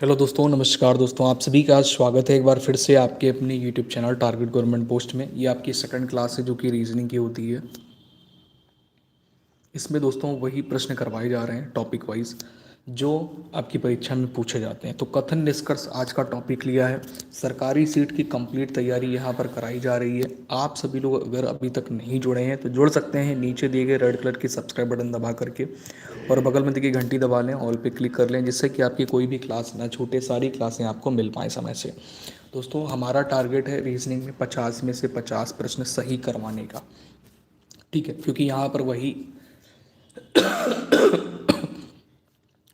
Hello दोस्तों, नमस्कार दोस्तों। आप सभी का स्वागत है एक बार फिर से आपके अपने YouTube channel target government post में। ये आपकी सेकंड क्लास है जो कि रीजनिंग की होती है। इसमें दोस्तों वही प्रश्न करवाए जा रहे हैं टॉपिक वाइज जो आपकी परीक्षा में पूछे जाते हैं। तो कथन निष्कर्ष आज का टॉपिक लिया है। सरकारी सीट की कंप्लीट तैयारी यहाँ पर कराई जा रही है। आप सभी लोग अगर अभी तक नहीं जुड़े हैं तो जुड़ सकते हैं, नीचे दिए गए रेड कलर की सब्सक्राइब बटन दबा करके, और बगल में देखिए घंटी दबा लें, ऑल पे क्लिक कर लें, जिससे कि आपकी कोई भी क्लास ना छूटे, सारी क्लासें आपको मिल पाएँ समय से। दोस्तों हमारा टारगेट है रीजनिंग में 50 में से 50 प्रश्न सही करवाने का, ठीक है, क्योंकि यहाँ पर वही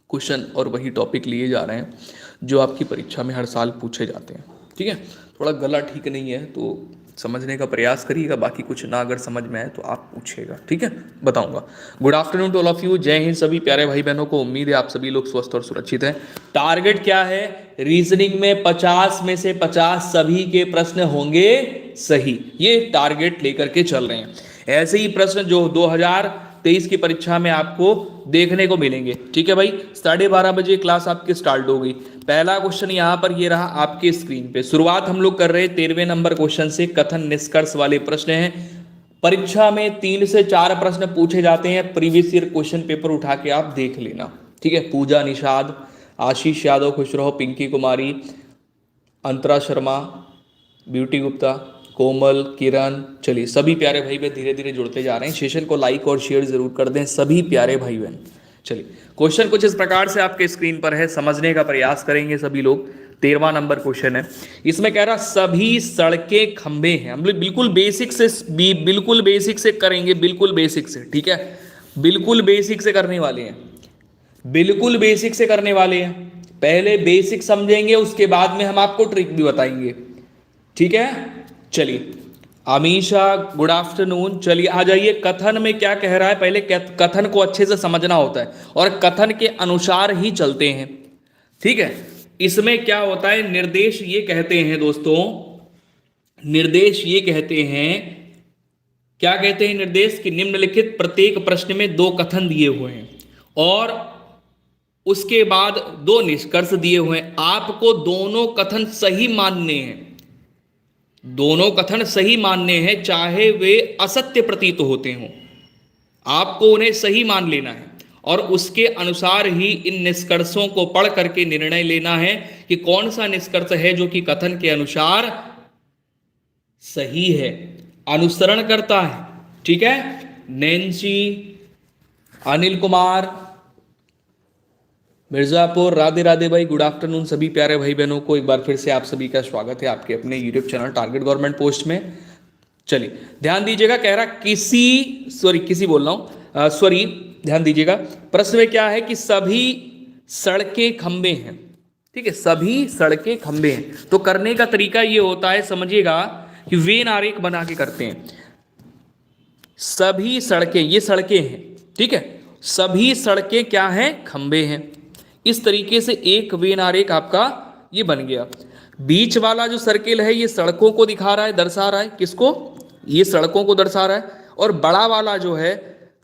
क्वेश्चन और वही टॉपिक लिए जा रहे हैं जो आपकी परीक्षा में हर साल पूछे जाते हैं। ठीक है, थोड़ा गला ठीक नहीं है तो समझने का प्रयास करिएगा, बाकी कुछ ना अगर समझ में आए तो आप पूछिएगा, ठीक है, बताऊंगा। Good afternoon to all of you, जय हिंद सभी प्यारे भाई बहनों को। उम्मीद है आप सभी लोग स्वस्थ और सुरक्षित हैं। टारगेट क्या है? रीजनिंग में 50 में से 50 सभी के प्रश्न होंगे सही, ये टारगेट लेकर के चल रहे हैं। ऐसे ही प्रश्न जो 2023 की परीक्षा में आपको देखने को मिलेंगे। ठीक है भाई, 12:30 बजे क्लास आपकी स्टार्ट होगी। पहला क्वेश्चन यहां पर ये रहा आपके स्क्रीन पे। शुरुआत हम लोग कर रहे हैं 13वें नंबर क्वेश्चन से। कथन निष्कर्ष वाले प्रश्न हैं। परीक्षा में 3 से 4 प्रश्न पूछे जाते हैं। प्रीवियस ईयर क्वेश्चन पेपर उठा के आप देख लेना, ठीक है। पूजा निषाद, आशीष यादव खुश रहो, पिंकी कुमारी, अंतरा शर्मा, ब्यूटी गुप्ता, कोमल, किरण, चलिए सभी प्यारे भाई बहन धीरे धीरे जुड़ते जा रहे हैं। सेशन को लाइक और शेयर जरूर कर दें सभी प्यारे भाई बहन। चलिए क्वेश्चन कुछ इस प्रकार से आपके स्क्रीन पर है, समझने का प्रयास करेंगे सभी लोग। 13वां नंबर क्वेश्चन है। इसमें कह रहा सभी सड़कें खंबे हैं। हम लोग बिल्कुल बेसिक से करेंगे, बिल्कुल बेसिक से, ठीक है, बिल्कुल बेसिक से करने वाले हैं, बिल्कुल बेसिक से करने वाले हैं। पहले बेसिक समझेंगे, उसके बाद में हम आपको ट्रिक भी बताएंगे, ठीक है। चलिए अमीशा गुड आफ्टरनून। चलिए आ जाइए, कथन में क्या कह रहा है, पहले कथन को अच्छे से समझना होता है और कथन के अनुसार ही चलते हैं, ठीक है। इसमें क्या होता है, निर्देश ये कहते हैं दोस्तों, निर्देश ये कहते हैं, क्या कहते हैं निर्देश, कि निम्नलिखित प्रत्येक प्रश्न में 2 कथन दिए हुए हैं और उसके बाद 2 निष्कर्ष दिए हुए हैं। आपको दोनों कथन सही मानने हैं, दोनों कथन सही मानने हैं, चाहे वे असत्य प्रतीत होते हों, आपको उन्हें सही मान लेना है और उसके अनुसार ही इन निष्कर्षों को पढ़ करके निर्णय लेना है कि कौन सा निष्कर्ष है जो कि कथन के अनुसार सही है, अनुसरण करता है, ठीक है। नैन्सी, अनिल कुमार, मिर्जापुर, राधे राधे भाई, गुड आफ्टरनून सभी प्यारे भाई बहनों को। एक बार फिर से आप सभी का स्वागत है आपके अपने YouTube channel target government post में। चलिए ध्यान दीजिएगा, कह रहा ध्यान दीजिएगा। प्रश्न में क्या है कि सभी सड़कें खंबे हैं, ठीक है, सभी सड़कें खंबे हैं। तो करने का तरीका ये होता है, समझिएगा, कि वेन आरेख बना के करते हैं। सभी सड़कें, ये सड़कें हैं, ठीक है, सभी सड़कें क्या हैं, खंबे हैं। इस तरीके से एक वेन आरेख आपका ये बन गया। बीच वाला जो सर्किल है ये सड़कों को दिखा रहा है, दर्शा रहा है, किसको, ये सड़कों को दर्शा रहा है, और बड़ा वाला जो है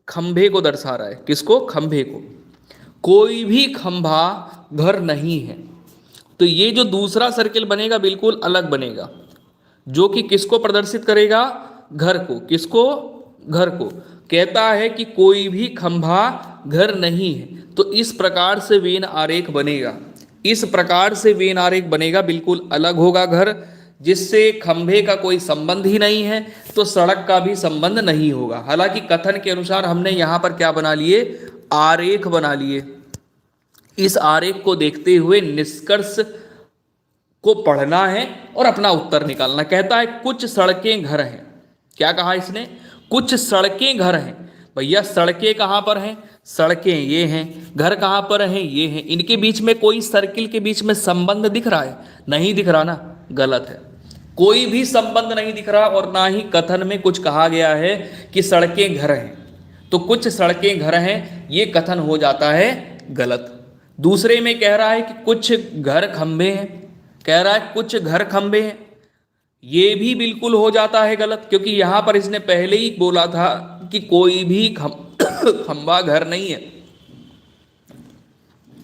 खंभे को दर्शा रहा है, किसको, खंभे को। कोई भी खंभा घर नहीं है, तो ये जो दूसरा सर्किल बनेगा बिल्कुल अलग बनेगा, जो कि किसको प्रदर्शित करेगा, घर को, किसको, घर को। कहता है कि कोई भी खंभा घर नहीं है, तो इस प्रकार से वेन आरेख बनेगा, इस प्रकार से वेन आरेख बनेगा, बिल्कुल अलग होगा घर, जिससे खंभे का कोई संबंध ही नहीं है, तो सड़क का भी संबंध नहीं होगा। हालांकि कथन के अनुसार हमने यहां पर क्या बना लिए, आरेख बना लिए। इस आरेख को देखते हुए निष्कर्ष को पढ़ना है और अपना उत्तर निकालना। कहता है कुछ सड़कें घर हैं, क्या कहा इसने, कुछ सड़कें घर हैं। भैया सड़कें कहां पर हैं, सड़कें ये हैं, घर कहां पर हैं, ये हैं। इनके बीच में कोई सर्किल के बीच में संबंध दिख रहा है, नहीं दिख रहा ना, गलत है, कोई भी संबंध नहीं दिख रहा। और ना ही कथन में कुछ कहा गया है कि सड़कें घर हैं, तो कुछ सड़कें घर हैं, ये कथन हो जाता है गलत। दूसरे में कह रहा है कि कुछ घर खंबे हैं, कह रहा है कुछ घर खंबे हैं, ये भी बिल्कुल हो जाता है गलत, क्योंकि यहां पर इसने पहले ही बोला था कि कोई भी खंबा घर नहीं है।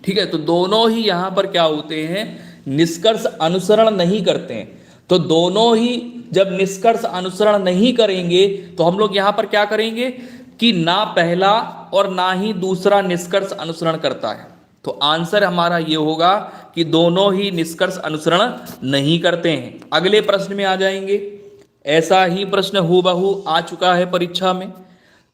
ठीक है, तो दोनों ही यहां पर क्या होते हैं, निष्कर्ष अनुसरण नहीं करते हैं। तो दोनों ही जब निष्कर्ष अनुसरण नहीं करेंगे तो हम लोग यहां पर क्या करेंगे कि ना पहला और ना ही दूसरा निष्कर्ष अनुसरण करता है। तो आंसर हमारा ये होगा कि दोनों ही निष्कर्ष अनुसरण नहीं करते हैं। अगले प्रश्न में आ जाएंगे। ऐसा ही प्रश्न हूबहू आ चुका है परीक्षा में।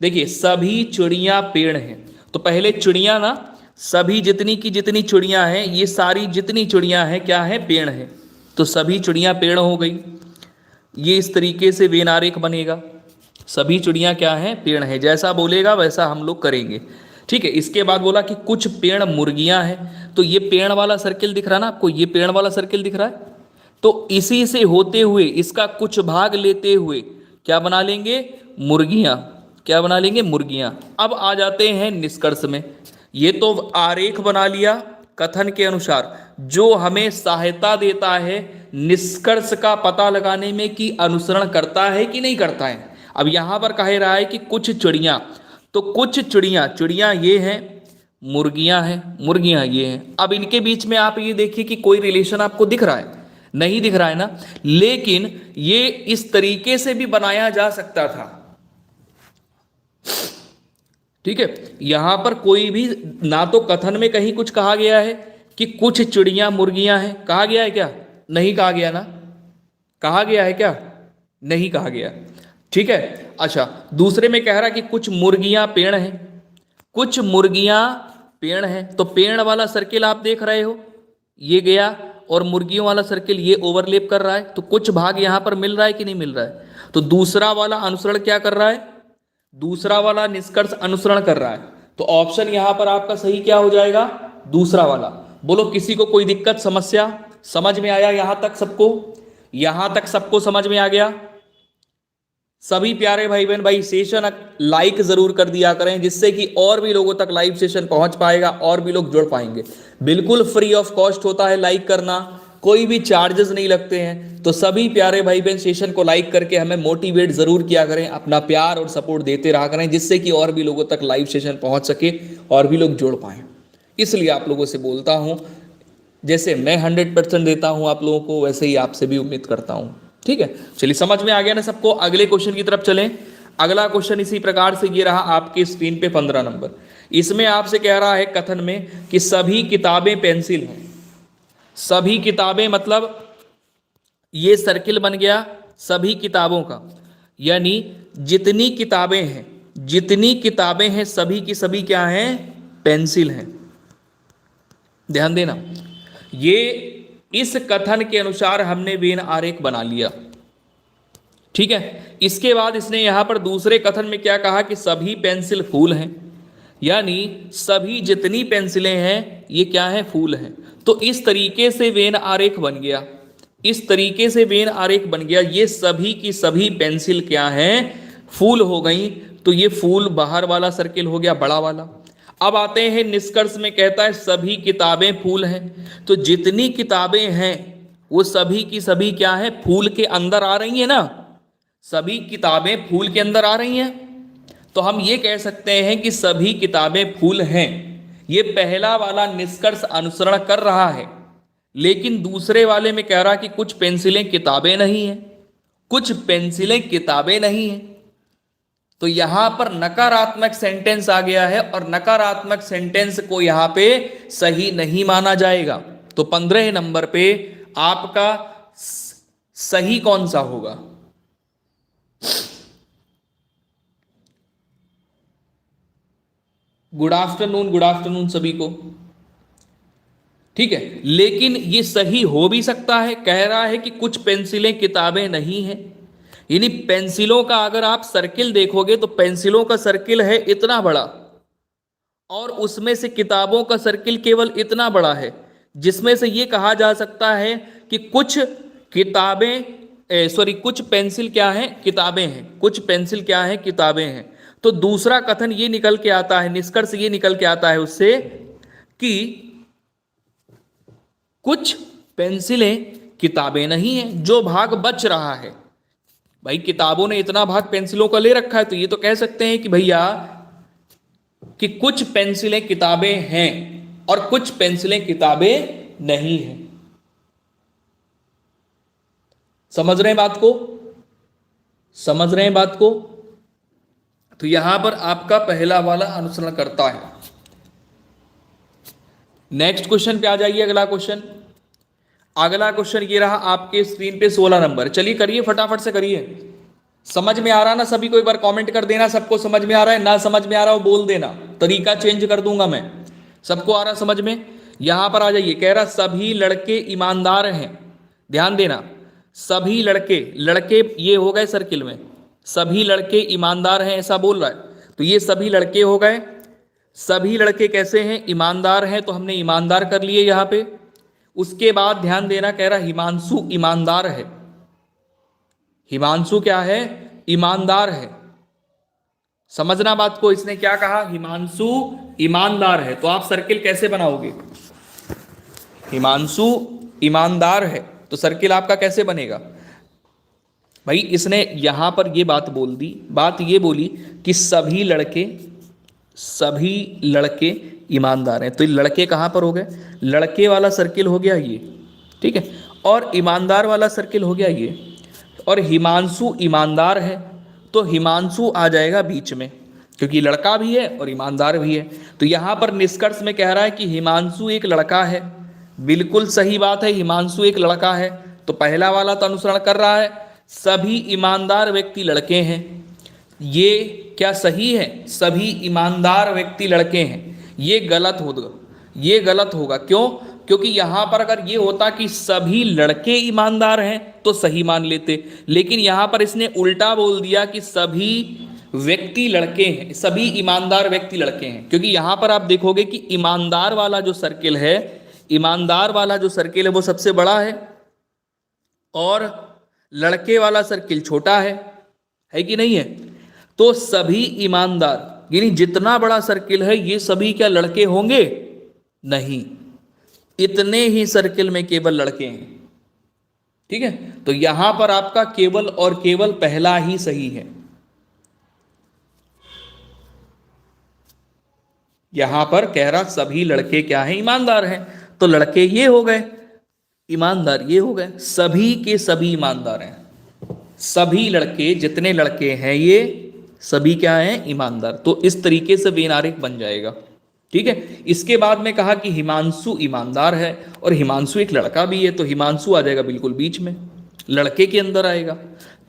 देखिए, सभी चिड़िया पेड़ हैं। तो पहले चिड़िया ना, सभी जितनी की जितनी चिड़िया हैं, ये सारी जितनी चिड़िया हैं क्या है, पेड़ हैं। तो सभी चिड़िया पेड़ हो गई। ये इस तरीके से वेन आरेख बनेगा। सभी चिड़िया क्या हैं, पेड़ हैं। जैसा बोलेगा वैसा हम लोग करेंगे। ठीक है, इसके बाद बोला कि कुछ पेड़ मुर्गियां हैं। तो ये पेड़ वाला सर्किल दिख रहा ना आपको, ये पेड़ वाला सर्किल दिख रहा है। तो इसी से होते हुए इसका कुछ भाग लेते हुए क्या बना लेंगे, मुर्गियां। क्या बना लेंगे, मुर्गियां। अब आ जाते हैं निष्कर्ष में। ये तो आरेख बना लिया कथन के अनुसार, जो हमें सहायता देता है निष्कर्ष का पता लगाने में कि अनुसरण करता है कि नहीं करता है। अब यहां पर कह रहा है कि कुछ चिड़िया, तो कुछ चिड़िया, चिड़िया ये हैं, मुर्गियां हैं, मुर्गियां ये हैं। अब इनके बीच में आप ये देखिए कि कोई रिलेशन आपको दिख रहा है, नहीं दिख रहा है ना। लेकिन ये इस तरीके से भी बनाया जा सकता था। ठीक है, यहां पर कोई भी ना तो कथन में कहीं कुछ कहा गया है कि कुछ चिड़िया मुर्गियां हैं, कहा गया है क्या, नहीं कहा गया ना। कहा गया है क्या, नहीं कहा गया। ठीक है, अच्छा, दूसरे में कह रहा कि कुछ मुर्गियां पेड़ हैं। कुछ मुर्गियां पेड़ हैं, तो पेड़ वाला सर्किल आप देख रहे हो, ये गया और मुर्गियों वाला सर्किल ये ओवरलैप कर रहा है। तो कुछ भाग यहां पर मिल रहा है कि नहीं मिल रहा है। तो दूसरा वाला अनुसरण क्या कर रहा है, दूसरा वाला निष्कर्ष अनुसरण कर रहा है। तो ऑप्शन यहां पर आपका सही क्या हो जाएगा, दूसरा वाला। बोलो किसी को कोई दिक्कत, समस्या, समझ में आया यहां तक सबको, यहां तक सबको समझ में आ गया। सभी प्यारे भाई बहन भाई सेशन लाइक जरूर कर दिया करें, जिससे कि और भी लोगों तक लाइव सेशन पहुंच पाएगा और भी लोग जुड़ पाएंगे। बिल्कुल फ्री ऑफ कॉस्ट होता है लाइक करना, कोई भी चार्जेस नहीं लगते हैं। तो सभी प्यारे भाई बहन सेशन को लाइक करके हमें मोटिवेट जरूर किया करें, अपना प्यार और सपोर्ट देते रहा करें, जिससे कि और भी लोगों तक लाइव सेशन पहुंच सके और भी लोग जुड़ पाए। इसलिए आप लोगों से बोलता हूं, जैसे मैं 100% देता हूं आप लोगों को, वैसे ही आपसे भी उम्मीद करता हूं। ठीक है, चलिए समझ में आ गया ना सबको। अगले क्वेश्चन की तरफ चलें। अगला क्वेश्चन इसी प्रकार से ये रहा आपके स्क्रीन पे 15 नंबर। इसमें आपसे कह रहा है कथन में कि सभी किताबें पेंसिल हैं। सभी किताबें मतलब ये सर्किल बन गया सभी किताबों का, यानी जितनी किताबें हैं, जितनी किताबें हैं सभी की सभी क्या हैं, पेंसिल हैं। ध्यान देना, ये इस कथन के अनुसार हमने वेन आरेख बना लिया। ठीक है, इसके बाद इसने यहां पर दूसरे कथन में क्या कहा कि सभी पेंसिल फूल हैं, यानी सभी जितनी पेंसिलें हैं ये क्या है, फूल हैं। तो इस तरीके से वेन आरेख बन गया, इस तरीके से वेन आरेख बन गया। ये सभी की सभी पेंसिल क्या हैं, फूल हो गई। तो ये फूल बाहर वाला सर्किल हो गया, बड़ा वाला। अब आते हैं निष्कर्ष में, कहता है सभी किताबें फूल हैं। तो जितनी किताबें हैं वो सभी की सभी क्या है, फूल के अंदर आ रही है ना। सभी किताबें फूल के अंदर आ रही हैं। तो हम ये कह सकते हैं कि सभी किताबें फूल हैं। ये पहला वाला निष्कर्ष अनुसरण कर रहा है। लेकिन दूसरे वाले में कह रहा कि कुछ पेंसिलें किताबें नहीं हैं, कुछ पेंसिलें किताबें नहीं हैं। तो यहां पर नकारात्मक सेंटेंस आ गया है और नकारात्मक सेंटेंस को यहां पे सही नहीं माना जाएगा। तो 15 नंबर पे आपका सही कौन सा होगा, गुड आफ्टरनून सभी को। ठीक है, लेकिन ये सही हो भी सकता है। कह रहा है कि कुछ पेंसिलें किताबें नहीं हैं, यानी पेंसिलों का अगर आप सर्किल देखोगे तो पेंसिलों का सर्किल है इतना बड़ा और उसमें से किताबों का सर्किल केवल इतना बड़ा है, जिसमें से ये कहा जा सकता है कि कुछ किताबें कुछ पेंसिल क्या है, किताबें हैं, कुछ पेंसिल क्या है, किताबें हैं। तो दूसरा कथन ये निकल के आता है, निष्कर्ष ये निकल के आता है उससे कि कुछ पेंसिलें किताबें नहीं हैं। जो भाग बच रहा है, भाई किताबों ने इतना भाग पेंसिलों का ले रखा है, तो ये तो कह सकते हैं कि भैया कि कुछ पेंसिलें किताबें हैं। और कुछ पेंसिलें किताबें नहीं है। समझ रहे हैं बात को? समझ रहे हैं बात को? तो यहां पर आपका पहला वाला अनुसरण करता है। नेक्स्ट क्वेश्चन पे आ जाइए। अगला क्वेश्चन, अगला क्वेश्चन ये रहा आपके स्क्रीन पे 16 नंबर। चलिए करिए, फटाफट से करिए। समझ में आ रहा ना सभी को? एक बार कमेंट कर देना सबको समझ में आ रहा है, ना समझ में आ रहा हो बोल देना, तरीका चेंज कर दूंगा मैं। सबको आ रहा समझ में? यहां पर आ जाइए। कह रहा सभी लड़के ईमानदार हैं। ध्यान देना, सभी लड़के, लड़के ये हो गए सर्किल में, सभी लड़के ईमानदार हैं ऐसा बोल रहा है। तो ये सभी लड़के हो गए। सभी लड़के कैसे हैं? ईमानदार हैं, तो हमने ईमानदार कर लिए यहां पे। उसके बाद ध्यान देना, कह रहा हिमांशु ईमानदार है। हिमांशु क्या है? ईमानदार है। समझना बात को, इसने क्या कहा? हिमांशु ईमानदार है। तो आप सर्किल कैसे बनाओगे? हिमांशु ईमानदार है तो सर्किल आपका कैसे बनेगा भाई? इसने यहां पर ये बात बोल दी, बात ये बोली कि सभी लड़के ईमानदार हैं। तो ये लड़के कहां पर हो गए? लड़के वाला सर्किल हो गया ये, ठीक है, और ईमानदार वाला सर्किल हो गया ये। और हिमांशु ईमानदार है तो हिमांशु आ जाएगा बीच में, क्योंकि लड़का भी है और ईमानदार भी है। तो यहां पर निष्कर्ष में कह रहा है कि हिमांशु एक लड़का है। बिल्कुल सही बात है, हिमांशु एक लड़का है। तो पहला वाला तो अनुसरण कर रहा है, सभी ईमानदार व्यक्ति लड़के हैं। ये क्या सही है? सभी ईमानदार व्यक्ति लड़के हैं। ये गलत होगा, ये गलत होगा। क्यों? क्योंकि यहां पर अगर ये होता कि सभी लड़के ईमानदार हैं तो सही मान लेते, लेकिन यहां पर इसने उल्टा बोल दिया कि सभी व्यक्ति लड़के हैं, सभी ईमानदार व्यक्ति लड़के हैं। क्योंकि यहां पर आप देखोगे कि ईमानदार वाला जो सर्किल है, ईमानदार वाला जो सर्किल है वो सबसे बड़ा है और लड़के वाला सर्किल छोटा है कि नहीं है? तो सभी ईमानदार यानी जितना बड़ा सर्किल है ये सभी क्या लड़के होंगे? नहीं, इतने ही सर्किल में केवल लड़के हैं। ठीक है, तो यहां पर आपका केवल और केवल पहला ही सही है। यहां पर कह रहा सभी लड़के क्या हैं? ईमानदार हैं। तो लड़के ये हो गए, ईमानदार ये हो गए, सभी के सभी ईमानदार हैं। सभी लड़के, जितने लड़के हैं ये सभी क्या हैं? ईमानदार। तो इस तरीके से वेन आरेख बन जाएगा। ठीक है, इसके बाद में कहा कि हिमांशु ईमानदार है और हिमांशु एक लड़का भी है, तो हिमांशु आ जाएगा बिल्कुल बीच में, लड़के के अंदर आएगा।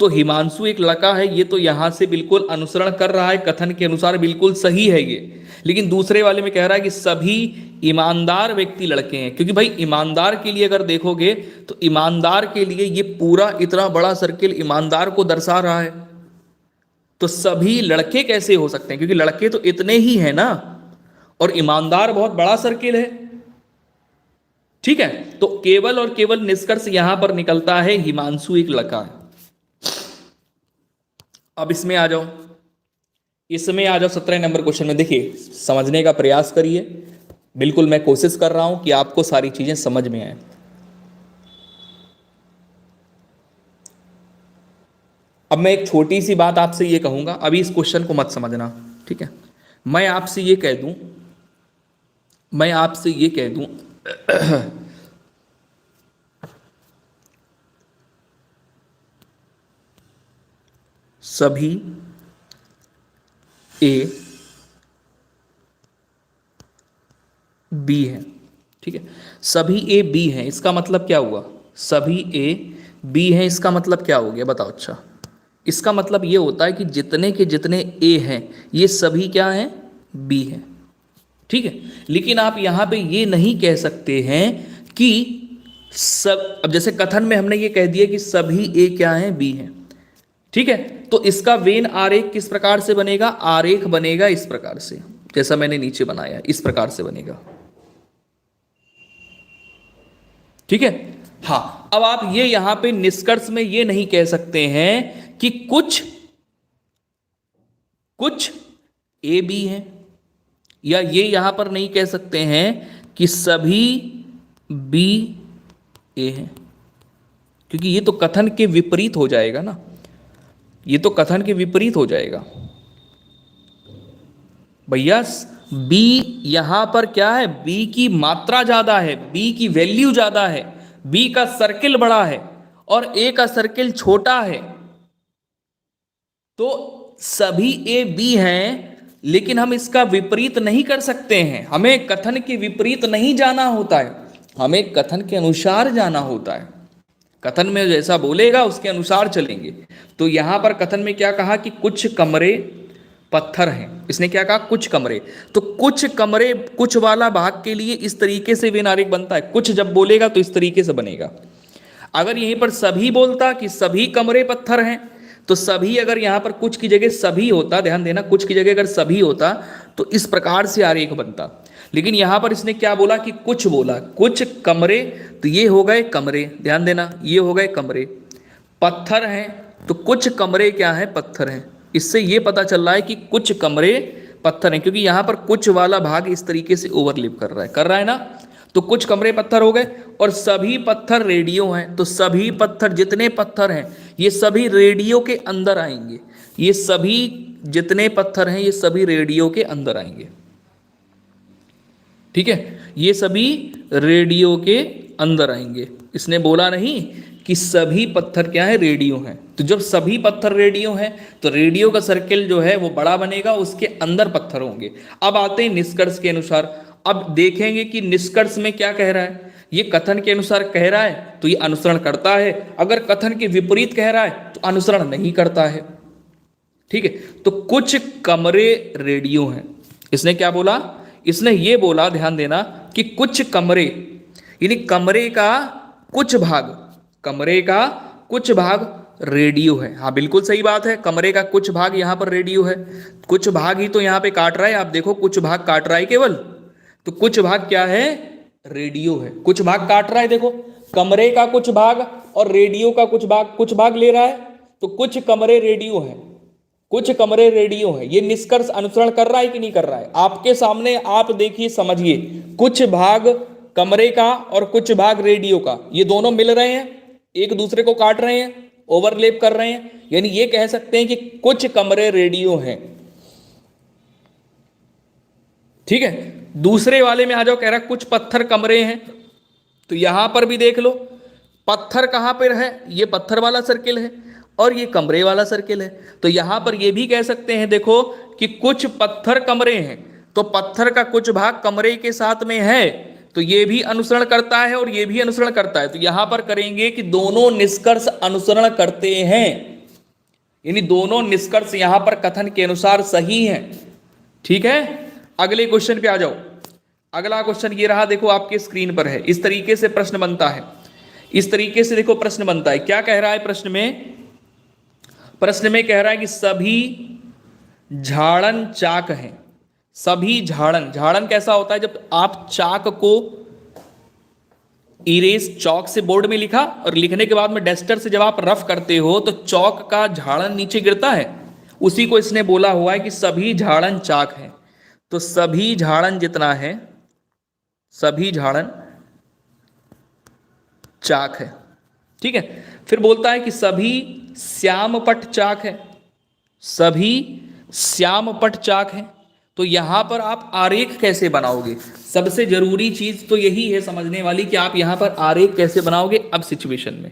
तो हिमांशु एक लड़का है, ये तो यहां से बिल्कुल अनुसरण कर रहा है, कथन के अनुसार बिल्कुल सही है ये। लेकिन दूसरे वाले में कह रहा है कि सभी ईमानदार व्यक्ति लड़के हैं, क्योंकि भाई ईमानदार के लिए अगर देखोगे तो ईमानदार के लिए ये पूरा इतना बड़ा सर्किल ईमानदार को दर्शा रहा है। तो सभी लड़के कैसे हो सकते हैं? क्योंकि लड़के तो इतने ही हैं ना, और ईमानदार बहुत बड़ा सर्किल है। ठीक है, तो केवल और केवल निष्कर्ष यहां पर निकलता है हिमांशु एक लड़का है। अब इसमें आ जाओ, 17 नंबर क्वेश्चन में। देखिए, समझने का प्रयास करिए, बिल्कुल मैं कोशिश कर रहा हूं कि आपको सारी चीजें समझ में आए। अब मैं एक छोटी सी बात आपसे ये कहूंगा, अभी इस क्वेश्चन को मत समझना, ठीक है? मैं आपसे ये कह दूं सभी ए बी है। ठीक है, सभी ए बी हैं, इसका मतलब क्या हुआ? सभी ए बी हैं, इसका मतलब क्या हो गया बताओ? अच्छा, इसका मतलब ये होता है कि जितने के जितने ए हैं ये सभी क्या हैं? बी हैं। ठीक है, लेकिन आप यहां पे ये नहीं कह सकते हैं कि सब, अब जैसे कथन में हमने ये कह दिया कि सभी ए क्या हैं? बी हैं। ठीक है, तो इसका वेन आरेख किस प्रकार से बनेगा? आरेख बनेगा इस प्रकार से, जैसा मैंने नीचे बनाया, इस प्रकार से बनेगा। ठीक है, हाँ। अब आप ये यहां पे निष्कर्ष में ये नहीं कह सकते हैं कि कुछ ए बी हैं, या ये यहां पर नहीं कह सकते हैं कि सभी बी ए हैं, क्योंकि ये तो कथन के विपरीत हो जाएगा ना, ये तो कथन के विपरीत हो जाएगा। भैया बी यहां पर क्या है, बी की मात्रा ज्यादा है, बी की वैल्यू ज्यादा है, बी का सर्किल बड़ा है और ए का सर्किल छोटा है, तो सभी ए बी हैं, लेकिन हम इसका विपरीत नहीं कर सकते हैं। हमें कथन के विपरीत नहीं जाना होता है, हमें कथन के अनुसार जाना होता है। कथन में जैसा बोलेगा उसके अनुसार चलेंगे। तो यहां पर कथन में क्या कहा कि कुछ कमरे पत्थर हैं। इसने क्या कहा, कुछ कमरे। तो कुछ कमरे, कुछ वाला भाग के लिए इस तरीके से वेन आरेख बनता है। कुछ जब बोलेगा तो इस तरीके से बनेगा। अगर यहीं पर सभी बोलता कि सभी कमरे पत्थर हैं, तो सभी अगर यहां पर कुछ की जगह सभी होता, ध्यान देना, कुछ की जगह अगर सभी होता तो इस प्रकार से आरेख बनता। लेकिन यहां पर इसने क्या बोला कि कुछ बोला, कुछ कमरे, तो ये हो गए कमरे, ध्यान देना, ये हो गए कमरे। पत्थर हैं, तो कुछ कमरे क्या है, पत्थर हैं। इससे ये पता चल रहा है कि कुछ कमरे पत्थर हैं, क्योंकि यहां पर कुछ वाला भाग इस तरीके से ओवरलैप कर रहा है ना। तो कुछ कमरे पत्थर हो गए और सभी पत्थर रेडियो हैं। तो सभी पत्थर, जितने पत्थर हैं ये सभी रेडियो के अंदर आएंगे। ये सभी जितने पत्थर हैं ये सभी रेडियो के अंदर आएंगे। ठीक है, ये सभी रेडियो के अंदर आएंगे। इसने बोला नहीं कि सभी पत्थर क्या है, रेडियो हैं। तो जब सभी पत्थर रेडियो हैं तो रेडियो का सर्किल जो है वो बड़ा बनेगा, उसके अंदर पत्थर होंगे। अब आते हैं निष्कर्ष के अनुसार। अब देखेंगे कि निष्कर्ष में क्या कह रहा है। ये कथन के अनुसार कह रहा है तो ये अनुसरण करता है, अगर कथन के विपरीत कह रहा है तो अनुसरण नहीं करता है। ठीक है, तो कुछ कमरे रेडियो हैं। इसने क्या बोला, इसने ये बोला, ध्यान देना, कि कुछ कमरे, यानी कमरे का कुछ भाग, कमरे का कुछ भाग रेडियो है। हाँ बिल्कुल सही बात है, कमरे का कुछ भाग यहां पर रेडियो है। कुछ भाग ही तो यहां पे काट रहा है, आप देखो कुछ भाग काट रहा है केवल, तो कुछ भाग क्या है, रेडियो है। कुछ भाग काट रहा है, देखो कमरे का कुछ भाग और रेडियो का कुछ भाग ले रहा है, तो कुछ कमरे रेडियो है, कुछ कमरे रेडियो है। ये निष्कर्ष अनुसरण कर रहा है कि नहीं कर रहा है, आपके सामने, आप देखिए समझिए। कुछ भाग कमरे का और कुछ भाग रेडियो का, ये दोनों मिल रहे हैं, एक दूसरे को काट रहे हैं, ओवरलैप कर रहे हैं, यानी ये कह सकते हैं कि कुछ कमरे रेडियो हैं। ठीक है, दूसरे वाले में आ जाओ, कह रहा कुछ पत्थर कमरे हैं। तो यहां पर भी देख लो, पत्थर कहां पर है, ये पत्थर वाला सर्किल है और ये कमरे वाला सर्किल है। तो यहां पर ये भी कह सकते हैं, देखो कि कुछ पत्थर कमरे हैं, तो पत्थर का कुछ भाग कमरे के साथ में है, तो ये भी अनुसरण करता है और ये भी अनुसरण करता है। तो यहां पर करेंगे कि दोनों निष्कर्ष अनुसरण करते हैं, यानी दोनों निष्कर्ष यहां पर कथन के अनुसार सही हैं। ठीक है, अगले क्वेश्चन पे आ जाओ। अगला क्वेश्चन ये रहा, देखो आपके स्क्रीन पर है। इस तरीके से प्रश्न बनता है, इस तरीके से देखो प्रश्न बनता है। क्या कह रहा है प्रश्न में, प्रश्न में कह रहा है कि सभी झाड़न चाक हैं। सभी झाड़न, झाड़न कैसा होता है, जब आप चाक को इरेज, चौक से बोर्ड में लिखा और लिखने के बाद में डस्टर से जब आप रफ करते हो तो चौक का झाड़न नीचे गिरता है, उसी को इसने बोला हुआ है कि सभी झाड़न चाक हैं। तो सभी झाड़न जितना है, सभी झाड़न चाक है। ठीक है, फिर बोलता है कि सभी श्यामपट चाक है, सभी श्यामपट चाक है। तो यहां पर आप आरेख कैसे बनाओगे, सबसे जरूरी चीज तो यही है समझने वाली कि आप यहां पर आरेख कैसे बनाओगे अब सिचुएशन में।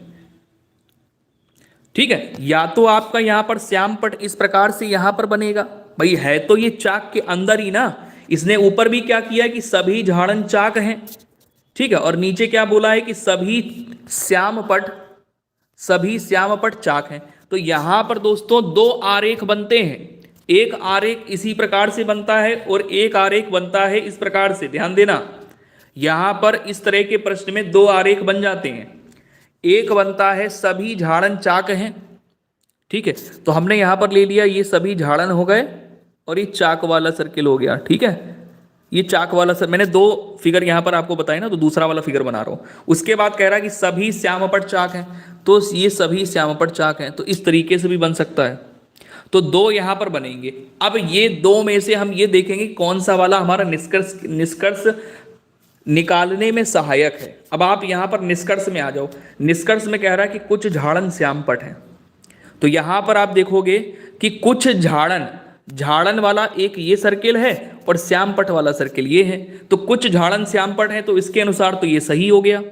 ठीक है, या तो आपका यहां पर श्यामपट इस प्रकार से यहां पर बनेगा, भाई है तो ये चाक के अंदर ही ना। इसने ऊपर भी क्या किया कि सभी झाड़न चाक हैं, ठीक है, और नीचे क्या बोला है कि सभी श्यामपट, सभी श्यामपट चाक हैं। तो यहां पर दोस्तों दो आरेख बनते हैं, एक आरेख इसी प्रकार से बनता है और एक आरेख बनता है इस प्रकार से। ध्यान देना, यहां पर इस तरह के प्रश्न में दो आरेख बन जाते हैं। एक बनता है सभी झाड़न चाक हैं, ठीक है, तो हमने यहां पर ले लिया ये सभी झाड़न हो गए और ये चाक वाला सर्किल हो गया। ठीक है, ये चाक वाला सर, मैंने दो फिगर यहां पर आपको बताया ना, तो दूसरा वाला फिगर बना रहा हूं। उसके बाद कह रहा है कि सभी श्यामपट चाक हैं, तो ये सभी श्यामपट चाक हैं, तो इस तरीके से भी बन सकता है। तो दो यहां पर बनेंगे। अब ये दो में से हम ये देखेंगे कौन सा वाला हमारा निष्कर्ष निकालने में सहायक है। अब आप यहां पर निष्कर्ष में आ जाओ। निष्कर्ष में कह रहा है कि कुछ झाड़न श्यामपट हैं, तो यहां पर आप देखोगे कि कुछ झाड़न, झाड़न वाला एक ये सर्किल है और श्यामपट वाला सर्किल ये है, तो कुछ झाड़न श्यामपट है तो इसके अनुसार तो ये सही हो गया।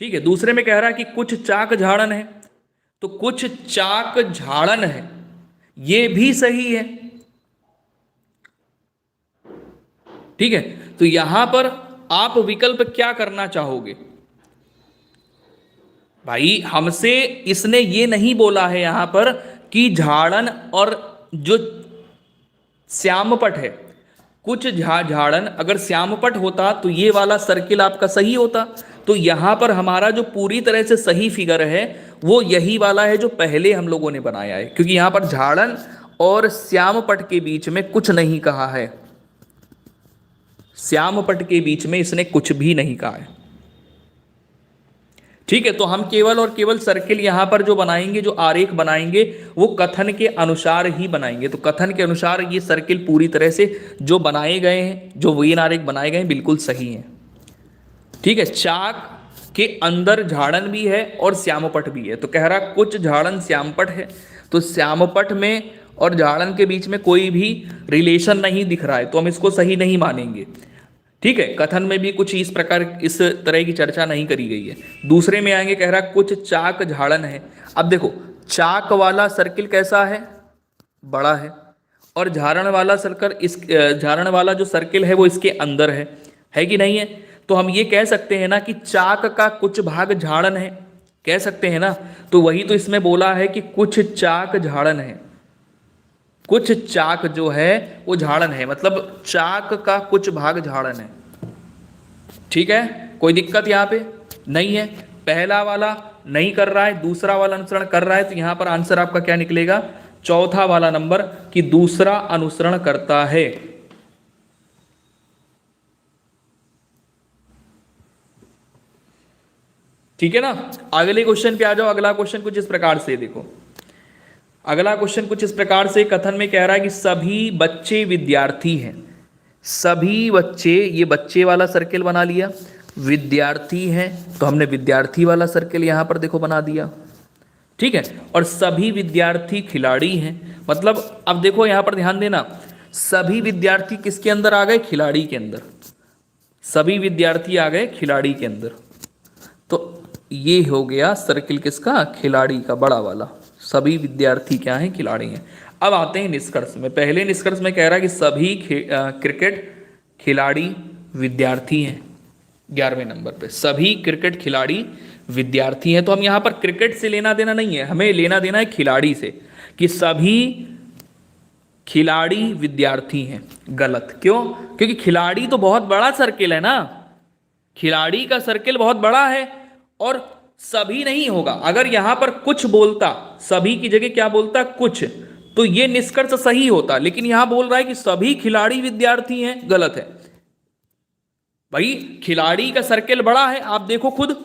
ठीक है, दूसरे में कह रहा है कि कुछ चाक झाड़न है, तो कुछ चाक झाड़न है, ये भी सही है। ठीक है, तो यहां पर आप विकल्प क्या करना चाहोगे? भाई हमसे इसने ये नहीं बोला है यहां पर कि झाड़न और जो श्यामपट है, कुछ झाड़न अगर श्यामपट होता तो ये वाला सर्किल आपका सही होता। तो यहां पर हमारा जो पूरी तरह से सही फिगर है वो यही वाला है जो पहले हम लोगों ने बनाया है, क्योंकि यहां पर झाड़न और श्यामपट के बीच में कुछ नहीं कहा है, श्यामपट के बीच में इसने कुछ भी नहीं कहा है। ठीक है, तो हम केवल और केवल सर्किल यहां पर जो बनाएंगे, जो आरेख बनाएंगे वो कथन के अनुसार ही बनाएंगे। तो कथन के अनुसार ये सर्किल पूरी तरह से जो बनाए गए हैं, जो वेन आरेख बनाए गए हैं, बिल्कुल सही है। ठीक है, चाक के अंदर झाड़न भी है और श्यामपट भी है, तो कह रहा कुछ झाड़न श्यामपट है, तो श्यामपट में और झाड़न के बीच में कोई भी रिलेशन नहीं दिख रहा है, तो हम इसको सही नहीं मानेंगे। ठीक है, कथन में भी कुछ इस प्रकार इस तरह की चर्चा नहीं करी गई है। दूसरे में आएंगे, कह रहा कुछ चाक झाड़न है। अब देखो चाक वाला सर्किल कैसा है, बड़ा है, और झाड़न वाला सर्कल इस झाड़न वाला जो सर्किल है वो इसके अंदर है कि नहीं है? तो हम ये कह सकते हैं ना कि चाक का कुछ भाग झाड़न है, कह सकते हैं ना। तो वही तो इसमें बोला है कि कुछ चाक झाड़न है, कुछ चाक जो है वो झाड़न है, मतलब चाक का कुछ भाग झाड़न है। ठीक है, कोई दिक्कत यहाँ पे नहीं है। पहला वाला नहीं कर रहा है, दूसरा वाला अनुसरण कर रहा है, तो यहां पर आंसर आपका क्या निकलेगा? चौथा वाला नंबर कि दूसरा अनुसरण करता है। ठीक है ना, अगले क्वेश्चन पे आ जाओ। अगला क्वेश्चन कुछ इस प्रकार से देखो, अगला क्वेश्चन कुछ इस प्रकार से कथन में कह रहा है कि सभी बच्चे विद्यार्थी हैं। सभी बच्चे, ये बच्चे वाला सर्किल बना लिया, विद्यार्थी हैं तो हमने विद्यार्थी वाला सर्किल यहां पर देखो बना दिया। ठीक है, और सभी विद्यार्थी खिलाड़ी हैं, मतलब अब देखो यहां पर ध्यान देना, सभी विद्यार्थी किसके अंदर आ गए? खिलाड़ी के अंदर। सभी विद्यार्थी आ गए खिलाड़ी के अंदर, तो ये हो गया सर्किल किसका? खिलाड़ी का, बड़ा वाला। सभी विद्यार्थी क्या हैं? खिलाड़ी हैं। अब आते हैं निष्कर्ष में। पहले निष्कर्ष में कह रहा है कि सभी क्रिकेट खिलाड़ी विद्यार्थी हैं। 11वें नंबर पे सभी क्रिकेट खिलाड़ी विद्यार्थी हैं। तो हम यहाँ पर क्रिकेट से लेना देना नहीं है, हमें लेना देना है खिलाड़ी से, कि सभी खिलाड़ी विद्यार्थी हैं। गलत, क्यों? क्योंकि खिलाड़ी तो बहुत बड़ा सर्किल है ना, खिलाड़ी का सर्किल बहुत बड़ा है और सभी नहीं होगा। अगर यहां पर कुछ बोलता, सभी की जगह क्या बोलता? कुछ, तो यह निष्कर्ष सही होता, लेकिन यहां बोल रहा है कि सभी खिलाड़ी विद्यार्थी हैं। गलत है भाई, खिलाड़ी का सर्किल बड़ा है, आप देखो खुद,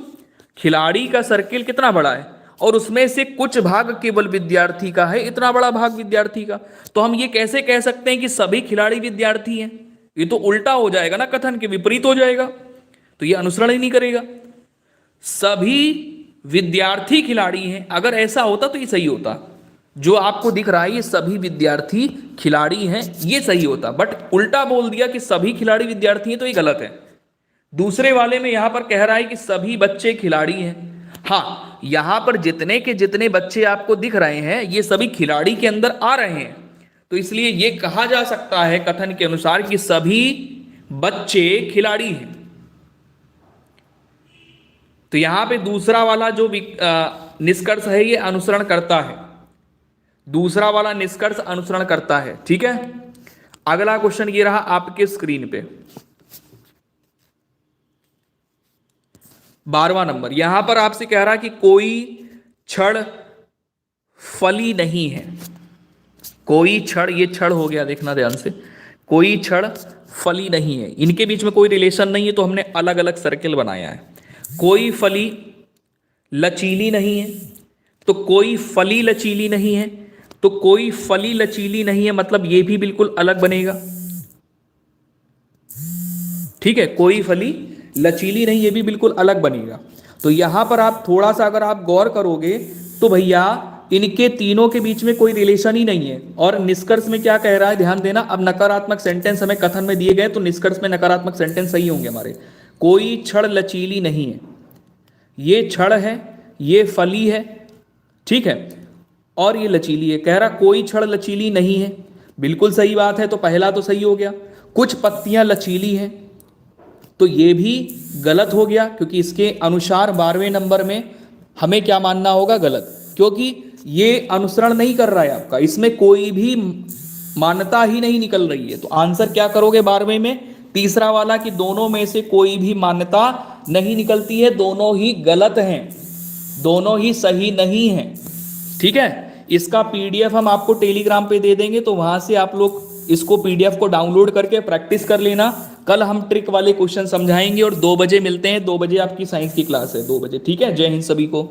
खिलाड़ी का सर्किल कितना बड़ा है और उसमें से कुछ भाग केवल विद्यार्थी का है, इतना बड़ा भाग विद्यार्थी का। तो हम ये कैसे कह सकते हैं कि सभी खिलाड़ी विद्यार्थी हैं? ये तो उल्टा हो जाएगा ना, कथन के विपरीत हो जाएगा, तो ये अनुसरण ही नहीं करेगा। सभी विद्यार्थी खिलाड़ी हैं, अगर ऐसा होता तो ये सही होता। जो आपको दिख रहा है ये सभी विद्यार्थी खिलाड़ी हैं, ये सही होता, बट उल्टा बोल दिया कि सभी खिलाड़ी विद्यार्थी हैं, तो ये गलत है। दूसरे वाले में यहां पर कह रहा है कि सभी बच्चे खिलाड़ी हैं। हाँ, यहां पर जितने के जितने बच्चे आपको दिख रहे हैं ये सभी खिलाड़ी के अंदर आ रहे हैं, तो इसलिए ये कहा जा सकता है कथन के अनुसार कि सभी बच्चे खिलाड़ी हैं। तो यहां पे दूसरा वाला जो निष्कर्ष है ये अनुसरण करता है, दूसरा वाला निष्कर्ष अनुसरण करता है। ठीक है, अगला क्वेश्चन ये रहा आपके स्क्रीन पे, 12वां नंबर। यहां पर आपसे कह रहा कि कोई छड़ फली नहीं है। कोई छड़, ये छड़ हो गया, देखना ध्यान से, कोई छड़ फली नहीं है, इनके बीच में कोई रिलेशन नहीं है, तो हमने अलग अलग सर्किल बनाया है। कोई फली लचीली नहीं है, तो कोई फली लचीली नहीं है, तो कोई फली लचीली नहीं है, मतलब ये भी बिल्कुल अलग बनेगा। ठीक है, कोई फली लचीली नहीं, ये भी बिल्कुल अलग बनेगा। तो यहां पर आप थोड़ा सा अगर आप गौर करोगे तो भैया इनके तीनों के बीच में कोई रिलेशन ही नहीं है। और निष्कर्ष में क्या कह रहा है, ध्यान देना। अब नकारात्मक सेंटेंस हमें कथन में दिए गए, तो निष्कर्ष में नकारात्मक सेंटेंस सही होंगे हमारे। कोई छड़ लचीली नहीं है, ये छड़ है, ये फली है, ठीक है, और ये लचीली है। कह रहा कोई छड़ लचीली नहीं है, बिल्कुल सही बात है, तो पहला तो सही हो गया। कुछ पत्तियां लचीली हैं, तो ये भी गलत हो गया, क्योंकि इसके अनुसार 12वें नंबर में हमें क्या मानना होगा, गलत, क्योंकि ये अनुसरण नहीं कर रहा है आपका, इसमें कोई भी मान्यता ही नहीं निकल रही है। तो आंसर क्या करोगे 12वें में, तीसरा वाला, कि दोनों में से कोई भी मान्यता नहीं निकलती है, दोनों ही गलत हैं, दोनों ही सही नहीं है। ठीक है, इसका पीडीएफ हम आपको टेलीग्राम पे दे देंगे, तो वहां से आप लोग इसको पीडीएफ को डाउनलोड करके प्रैक्टिस कर लेना। कल हम ट्रिक वाले क्वेश्चन समझाएंगे, और 2 बजे मिलते हैं। 2 बजे आपकी साइंस की क्लास है, 2 बजे। ठीक है, जय हिंद सभी को।